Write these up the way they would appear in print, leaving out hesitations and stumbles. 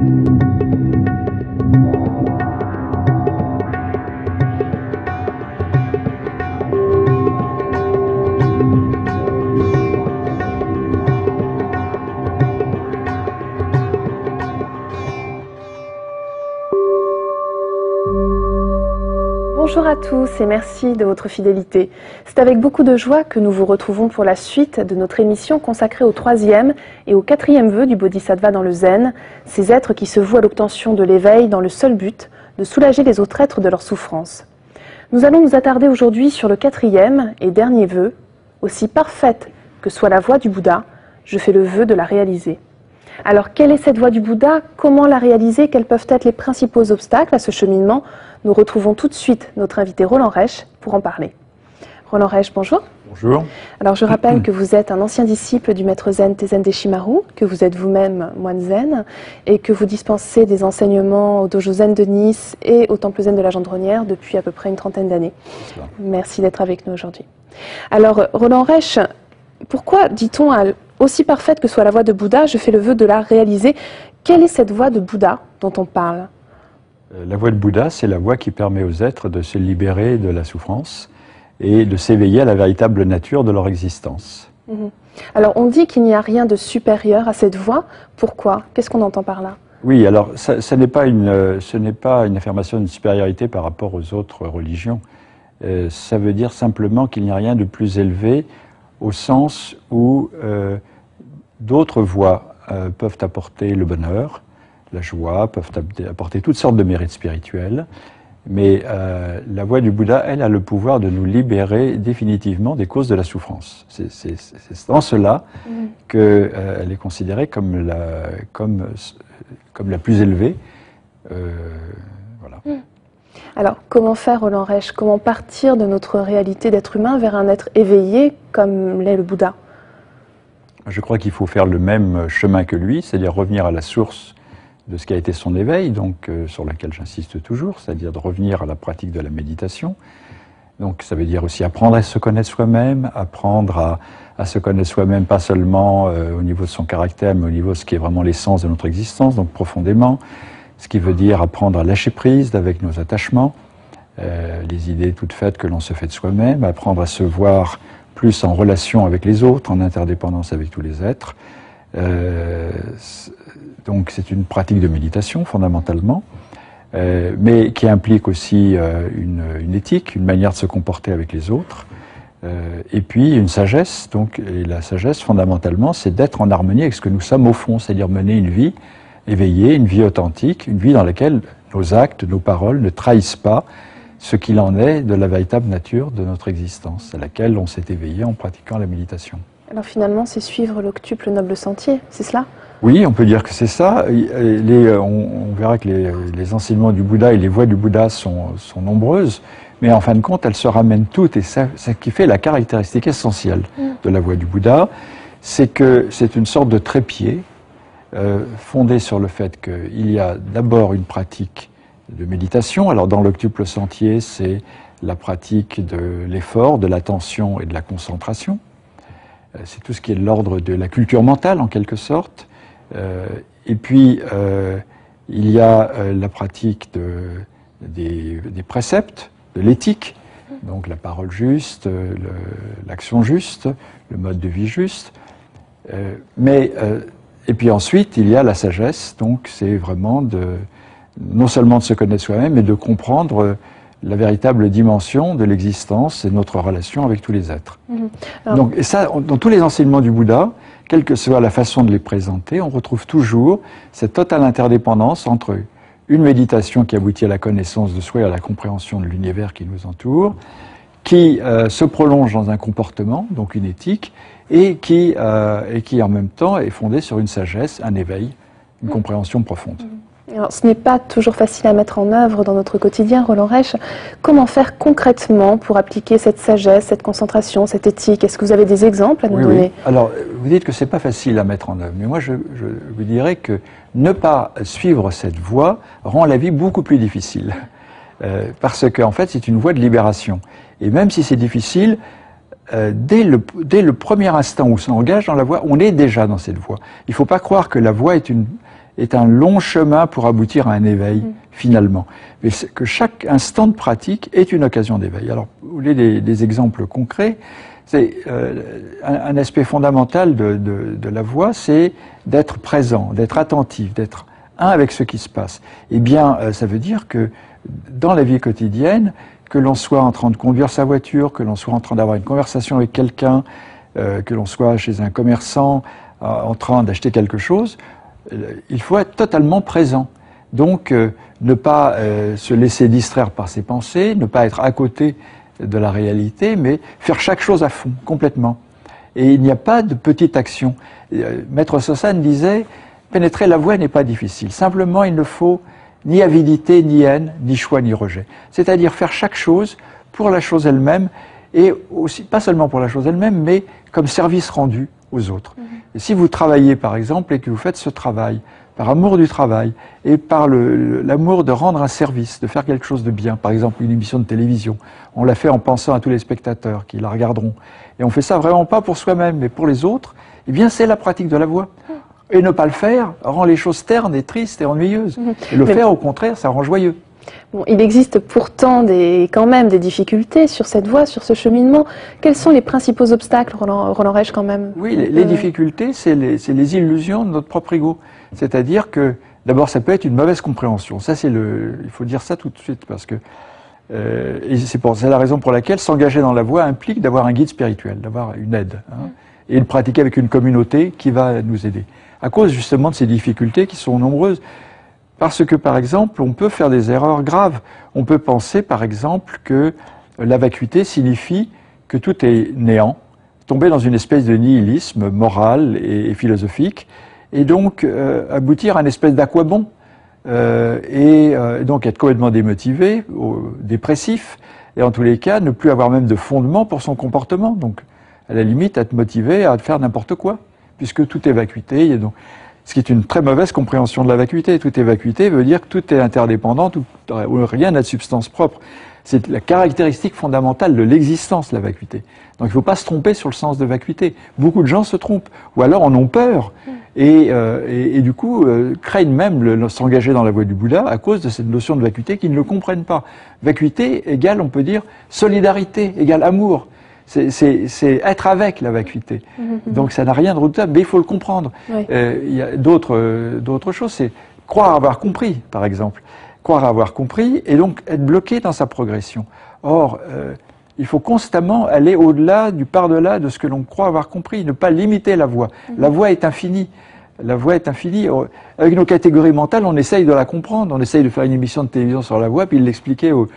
Bonjour à tous et merci de votre fidélité. C'est avec beaucoup de joie que nous vous retrouvons pour la suite de notre émission consacrée au 3e et au 4e vœu du Bodhisattva dans le Zen, ces êtres qui se vouent à l'obtention de l'éveil dans le seul but de soulager les autres êtres de leurs souffrances. Nous allons nous attarder aujourd'hui sur le 4e et dernier vœu. Aussi parfaite que soit la voie du Bouddha, je fais le vœu de la réaliser. Alors, quelle est cette voie du Bouddha? Comment la réaliser? Quels peuvent être les principaux obstacles à ce cheminement? Nous retrouvons tout de suite notre invité Roland Reich pour en parler. Roland Reich, bonjour. Bonjour. Alors, je rappelle que vous êtes un ancien disciple du maître zen Tenzin Deshimaru, que vous êtes vous-même moine zen et que vous dispensez des enseignements au dojo zen de Nice et au temple zen de la Gendronnière depuis à peu près une trentaine d'années. Merci d'être avec nous aujourd'hui. Alors, Roland Reich, pourquoi dit-on aussi parfaite que soit la voie de Bouddha, je fais le vœu de la réaliser? Quelle est cette voie de Bouddha dont on parle? La voie de Bouddha, c'est la voie qui permet aux êtres de se libérer de la souffrance et de s'éveiller à la véritable nature de leur existence. Alors, on dit qu'il n'y a rien de supérieur à cette voie. Pourquoi? Qu'est-ce qu'on entend par là? Oui, alors, ce n'est pas une affirmation de supériorité par rapport aux autres religions. Ça veut dire simplement qu'il n'y a rien de plus élevé au sens où d'autres voies peuvent apporter le bonheur, la joie, peuvent apporter toutes sortes de mérites spirituels, mais la voie du Bouddha, elle, a le pouvoir de nous libérer définitivement des causes de la souffrance. C'est dans cela qu'elle est considérée comme la plus élevée. Voilà. Alors, comment faire, Roland Reich? Comment partir de notre réalité d'être humain vers un être éveillé comme l'est le Bouddha? Je crois qu'il faut faire le même chemin que lui, c'est-à-dire revenir à la source de ce qui a été son éveil, donc sur laquelle j'insiste toujours, c'est-à-dire de revenir à la pratique de la méditation. Donc ça veut dire aussi apprendre à se connaître soi-même, apprendre à se connaître soi-même pas seulement au niveau de son caractère, mais au niveau de ce qui est vraiment l'essence de notre existence, donc profondément. Ce qui veut dire apprendre à lâcher prise avec nos attachements, les idées toutes faites que l'on se fait de soi-même, apprendre à se voir plus en relation avec les autres, en interdépendance avec tous les êtres. Donc c'est une pratique de méditation fondamentalement, mais qui implique aussi une éthique, une manière de se comporter avec les autres, et puis une sagesse. Donc, et la sagesse fondamentalement, c'est d'être en harmonie avec ce que nous sommes au fond, c'est-à-dire mener une vie éveillée, une vie authentique, une vie dans laquelle nos actes, nos paroles ne trahissent pas ce qu'il en est de la véritable nature de notre existence, à laquelle on s'est éveillé en pratiquant la méditation. Alors finalement, c'est suivre l'octuple noble sentier, c'est cela? Oui, on peut dire que c'est ça. On verra que les enseignements du Bouddha et les voies du Bouddha sont nombreuses, mais en fin de compte, elles se ramènent toutes, et ça qui fait la caractéristique essentielle de la voie du Bouddha, c'est que c'est une sorte de trépied fondé sur le fait qu'il y a d'abord une pratique de méditation. Alors dans l'octuple sentier, c'est la pratique de l'effort, de l'attention et de la concentration. C'est tout ce qui est de l'ordre de la culture mentale en quelque sorte. Et puis il y a la pratique des préceptes, de l'éthique, donc la parole juste, l'action juste, le mode de vie juste. Et puis ensuite, il y a la sagesse, donc c'est vraiment non seulement de se connaître soi-même, mais de comprendre la véritable dimension de l'existence et notre relation avec tous les êtres. Donc, et ça, dans tous les enseignements du Bouddha, quelle que soit la façon de les présenter, on retrouve toujours cette totale interdépendance entre une méditation qui aboutit à la connaissance de soi et à la compréhension de l'univers qui nous entoure, qui se prolonge dans un comportement, donc une éthique, et qui en même temps est fondée sur une sagesse, un éveil, une compréhension profonde. Alors, ce n'est pas toujours facile à mettre en œuvre dans notre quotidien, Roland Reich. Comment faire concrètement pour appliquer cette sagesse, cette concentration, cette éthique? Est-ce que vous avez des exemples à nous donner? Oui. Alors, vous dites que ce n'est pas facile à mettre en œuvre, mais moi je vous dirais que ne pas suivre cette voie rend la vie beaucoup plus difficile. Parce qu'en fait, c'est une voie de libération. Et même si c'est difficile, dès le premier instant où on s'engage dans la voie, on est déjà dans cette voie. Il ne faut pas croire que la voie est est un long chemin pour aboutir à un éveil, finalement. Mais que chaque instant de pratique est une occasion d'éveil. Alors, vous voulez des exemples concrets? C'est un aspect fondamental de la voie, c'est d'être présent, d'être attentif, d'être un avec ce qui se passe. Eh bien, ça veut dire que dans la vie quotidienne, que l'on soit en train de conduire sa voiture, que l'on soit en train d'avoir une conversation avec quelqu'un, que l'on soit chez un commerçant en train d'acheter quelque chose, il faut être totalement présent. Donc, ne pas se laisser distraire par ses pensées, ne pas être à côté de la réalité, mais faire chaque chose à fond, complètement. Et il n'y a pas de petite action. Maître Sosan disait, pénétrer la voie n'est pas difficile. Simplement, il ne faut ni avidité, ni haine, ni choix, ni rejet. C'est-à-dire faire chaque chose pour la chose elle-même, et aussi, pas seulement pour la chose elle-même, mais comme service rendu aux autres. Et si vous travaillez, par exemple, et que vous faites ce travail par amour du travail et par l'amour de rendre un service, de faire quelque chose de bien, par exemple une émission de télévision, on l'a fait en pensant à tous les spectateurs qui la regarderont, et on fait ça vraiment pas pour soi-même, mais pour les autres, eh bien c'est la pratique de la voie. Et ne pas le faire rend les choses ternes et tristes et ennuyeuses. Et le faire, au contraire, ça rend joyeux. Bon, il existe pourtant quand même des difficultés sur cette voie, sur ce cheminement. Quels sont les principaux obstacles, Roland Reich, quand même? Oui, les difficultés, c'est les illusions de notre propre ego. C'est-à-dire que, d'abord, ça peut être une mauvaise compréhension. Ça, il faut dire ça tout de suite, parce que et c'est la raison pour laquelle s'engager dans la voie implique d'avoir un guide spirituel, d'avoir une aide, hein, et de pratiquer avec une communauté qui va nous aider. À cause justement de ces difficultés qui sont nombreuses. Parce que, par exemple, on peut faire des erreurs graves. On peut penser, par exemple, que la vacuité signifie que tout est néant, tomber dans une espèce de nihilisme moral et philosophique, et donc aboutir à une espèce d'aquabon, et donc être complètement démotivé, dépressif, et en tous les cas, ne plus avoir même de fondement pour son comportement. Donc, à la limite, être motivé à faire n'importe quoi, puisque tout est vacuité. Et donc, ce qui est une très mauvaise compréhension de la vacuité. Tout est vacuité veut dire que tout est interdépendant, rien n'a de substance propre. C'est la caractéristique fondamentale de l'existence, la vacuité. Donc il ne faut pas se tromper sur le sens de vacuité. Beaucoup de gens se trompent, ou alors en ont peur, et du coup craignent même s'engager dans la voie du Bouddha à cause de cette notion de vacuité qu'ils ne le comprennent pas. Vacuité égale, on peut dire, solidarité, égale amour. C'est être avec la vacuité. Donc ça n'a rien de redoutable, mais il faut le comprendre. Oui. Il y a d'autres choses, c'est croire avoir compris, par exemple. Croire avoir compris et donc être bloqué dans sa progression. Or, il faut constamment aller au-delà, par-delà de ce que l'on croit avoir compris, ne pas limiter la voie. La voie est infinie. La voie est infinie. Avec nos catégories mentales, on essaye de la comprendre, on essaye de faire une émission de télévision sur la voie, puis de l'expliquer aux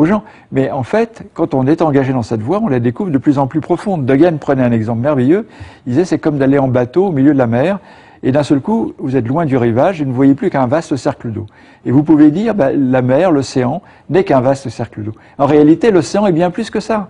gens. Mais en fait, quand on est engagé dans cette voie, on la découvre de plus en plus profonde. Degan prenait un exemple merveilleux. Il disait, c'est comme d'aller en bateau au milieu de la mer, et d'un seul coup, vous êtes loin du rivage et ne voyez plus qu'un vaste cercle d'eau. Et vous pouvez dire, la mer, l'océan, n'est qu'un vaste cercle d'eau. En réalité, l'océan est bien plus que ça.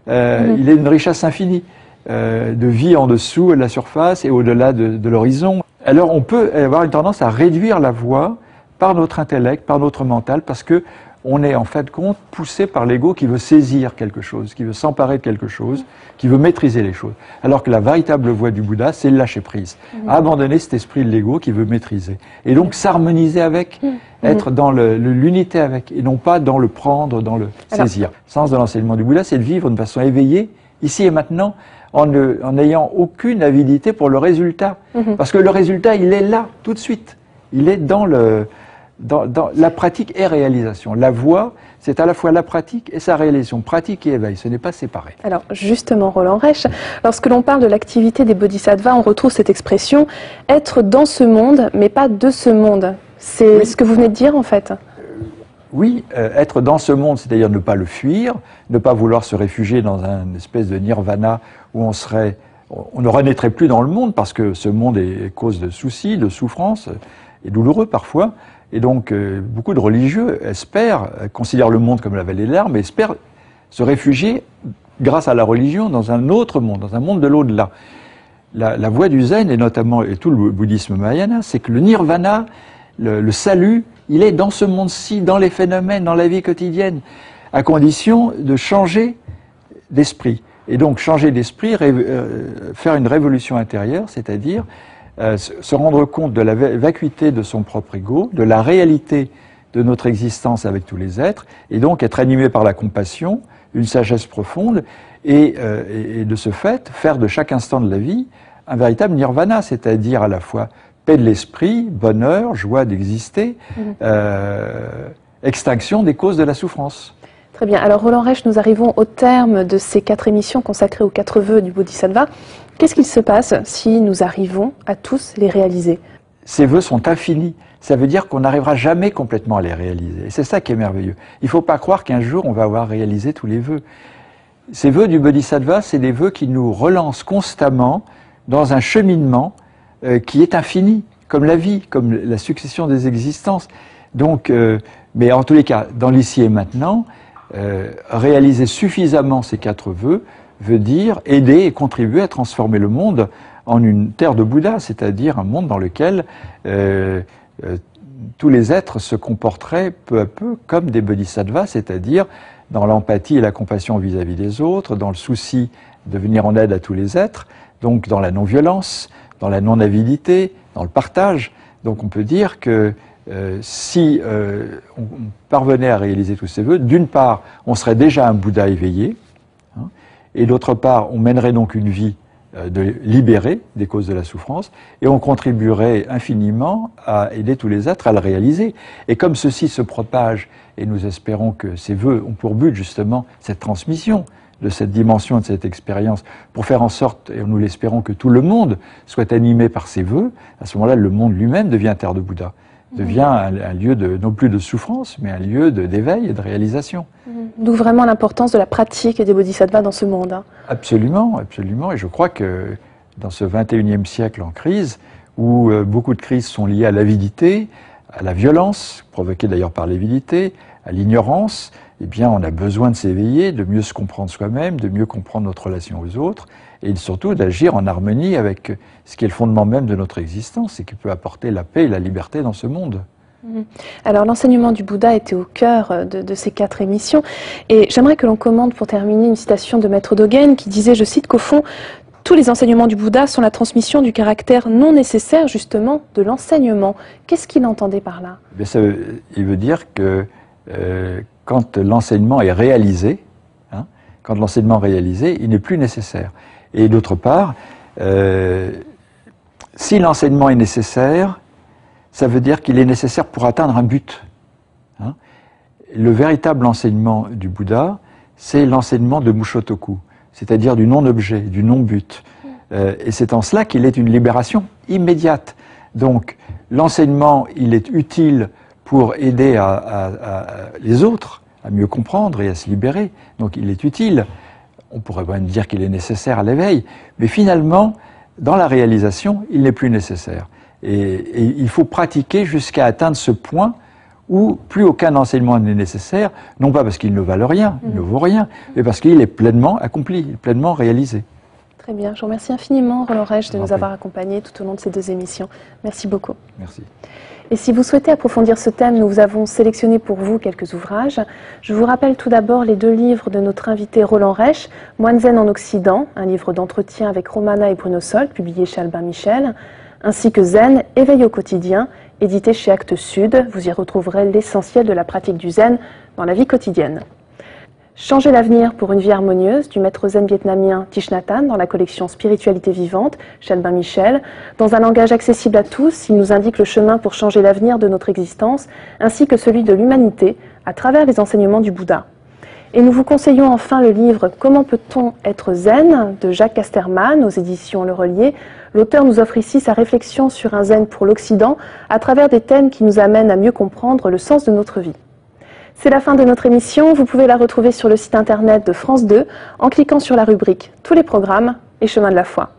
Il est une richesse infinie de vie en dessous, à la surface et au-delà de l'horizon. Alors, on peut avoir une tendance à réduire la voie par notre intellect, par notre mental, parce que on est en fin de compte poussé par l'ego qui veut saisir quelque chose, qui veut s'emparer de quelque chose, qui veut maîtriser les choses. Alors que la véritable voie du Bouddha, c'est le lâcher prise. Abandonner cet esprit de l'ego qui veut maîtriser. Et donc s'harmoniser avec, être dans l'unité avec, et non pas dans le prendre, dans le saisir. Le sens de l'enseignement du Bouddha, c'est de vivre de façon éveillée, ici et maintenant, en n'ayant aucune avidité pour le résultat. Parce que le résultat, il est là, tout de suite. Il est dans la pratique et réalisation. La voie, c'est à la fois la pratique et sa réalisation. Pratique et éveil, ce n'est pas séparé. Alors justement, Roland Reich, lorsque l'on parle de l'activité des bodhisattvas, on retrouve cette expression « être dans ce monde, mais pas de ce monde ». C'est ce que vous venez de dire en fait. Oui, être dans ce monde, c'est-à-dire ne pas le fuir, ne pas vouloir se réfugier dans une espèce de nirvana où on ne renaîtrait plus dans le monde parce que ce monde est cause de soucis, de souffrances, et douloureux parfois. Et donc, beaucoup de religieux considèrent le monde comme la vallée des larmes, et espèrent se réfugier, grâce à la religion, dans un autre monde, dans un monde de l'au-delà. La voie du zen, et tout le bouddhisme mahayana, c'est que le nirvana, le salut, il est dans ce monde-ci, dans les phénomènes, dans la vie quotidienne, à condition de changer d'esprit. Et donc, changer d'esprit, faire une révolution intérieure, c'est-à-dire se rendre compte de la vacuité de son propre ego, de la réalité de notre existence avec tous les êtres, et donc être animé par la compassion, une sagesse profonde, et de ce fait, faire de chaque instant de la vie un véritable nirvana, c'est-à-dire à la fois paix de l'esprit, bonheur, joie d'exister, extinction des causes de la souffrance. Très bien. Alors Roland Reich, nous arrivons au terme de ces 4 émissions consacrées aux 4 vœux du Bodhisattva. Qu'est-ce qu'il se passe si nous arrivons à tous les réaliser? Ces vœux sont infinis. Ça veut dire qu'on n'arrivera jamais complètement à les réaliser. Et c'est ça qui est merveilleux. Il ne faut pas croire qu'un jour on va avoir réalisé tous les vœux. Ces vœux du Bodhisattva, c'est des vœux qui nous relancent constamment dans un cheminement qui est infini, comme la vie, comme la succession des existences. Donc, mais en tous les cas, dans l'ici et maintenant, réaliser suffisamment ces 4 vœux veut dire aider et contribuer à transformer le monde en une terre de Bouddha, c'est-à-dire un monde dans lequel tous les êtres se comporteraient peu à peu comme des bodhisattvas, c'est-à-dire dans l'empathie et la compassion vis-à-vis des autres, dans le souci de venir en aide à tous les êtres, donc dans la non-violence, dans la non-avidité, dans le partage. Donc on peut dire que si on parvenait à réaliser tous ces vœux, d'une part, on serait déjà un Bouddha éveillé, hein, et d'autre part, on mènerait donc une vie libérée des causes de la souffrance, et on contribuerait infiniment à aider tous les êtres à le réaliser. Et comme ceci se propage, et nous espérons que ces vœux ont pour but justement cette transmission de cette dimension, de cette expérience, pour faire en sorte, et nous l'espérons, que tout le monde soit animé par ces vœux, à ce moment-là, le monde lui-même devient terre de Bouddha, devient un lieu non plus de souffrance, mais un lieu d'éveil et de réalisation. D'où vraiment l'importance de la pratique des bodhisattvas dans ce monde. Hein. Absolument, absolument. Et je crois que dans ce 21e siècle en crise, où beaucoup de crises sont liées à l'avidité, à la violence, provoquée d'ailleurs par l'avidité, à l'ignorance, eh bien on a besoin de s'éveiller, de mieux se comprendre soi-même, de mieux comprendre notre relation aux autres, et surtout d'agir en harmonie avec ce qui est le fondement même de notre existence et qui peut apporter la paix et la liberté dans ce monde. Alors l'enseignement du Bouddha était au cœur de ces 4 émissions, et j'aimerais que l'on commente pour terminer une citation de Maître Dogen qui disait, je cite, qu'au fond, tous les enseignements du Bouddha sont la transmission du caractère non nécessaire justement de l'enseignement. Qu'est-ce qu'il entendait par là? Il veut dire que quand l'enseignement est réalisé, hein, quand l'enseignement est réalisé, il n'est plus nécessaire. Et d'autre part, si l'enseignement est nécessaire, ça veut dire qu'il est nécessaire pour atteindre un but. Hein. Le véritable enseignement du Bouddha, c'est l'enseignement de Mushotoku, c'est-à-dire du non-objet, du non-but. Et c'est en cela qu'il est une libération immédiate. Donc, l'enseignement, il est utile pour aider les autres à mieux comprendre et à se libérer. Donc, il est utile. On pourrait même dire qu'il est nécessaire à l'éveil. Mais finalement, dans la réalisation, il n'est plus nécessaire. Et il faut pratiquer jusqu'à atteindre ce point où plus aucun enseignement n'est nécessaire, non pas parce qu'il ne valent rien, il ne vaut rien, mais parce qu'il est pleinement accompli, pleinement réalisé. Très bien, je vous remercie infiniment Roland Reich de nous avoir accompagnés tout au long de ces 2 émissions. Merci beaucoup. Merci. Et si vous souhaitez approfondir ce thème, nous avons sélectionné pour vous quelques ouvrages. Je vous rappelle tout d'abord les 2 livres de notre invité Roland Reich, Moine Zen en Occident, un livre d'entretien avec Romana et Bruno Sol, publié chez Albin Michel, ainsi que Zen, Éveil au quotidien, édité chez Actes Sud. Vous y retrouverez l'essentiel de la pratique du Zen dans la vie quotidienne. Changer l'avenir pour une vie harmonieuse du maître zen vietnamien Thich Nhat Hanh dans la collection Spiritualité vivante chez Albin Michel. Dans un langage accessible à tous, il nous indique le chemin pour changer l'avenir de notre existence ainsi que celui de l'humanité à travers les enseignements du Bouddha. Et nous vous conseillons enfin le livre Comment peut-on être zen de Jacques Casterman aux éditions Le Relier. L'auteur nous offre ici sa réflexion sur un zen pour l'Occident à travers des thèmes qui nous amènent à mieux comprendre le sens de notre vie. C'est la fin de notre émission. Vous pouvez la retrouver sur le site internet de France 2 en cliquant sur la rubrique Tous les programmes et Chemin de la foi.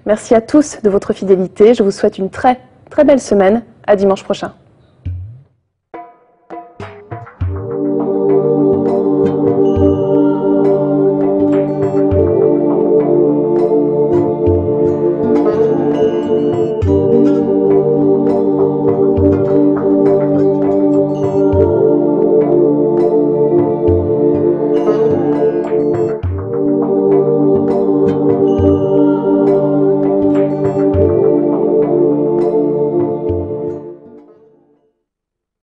Merci à tous de votre fidélité. Je vous souhaite une très belle semaine. À dimanche prochain.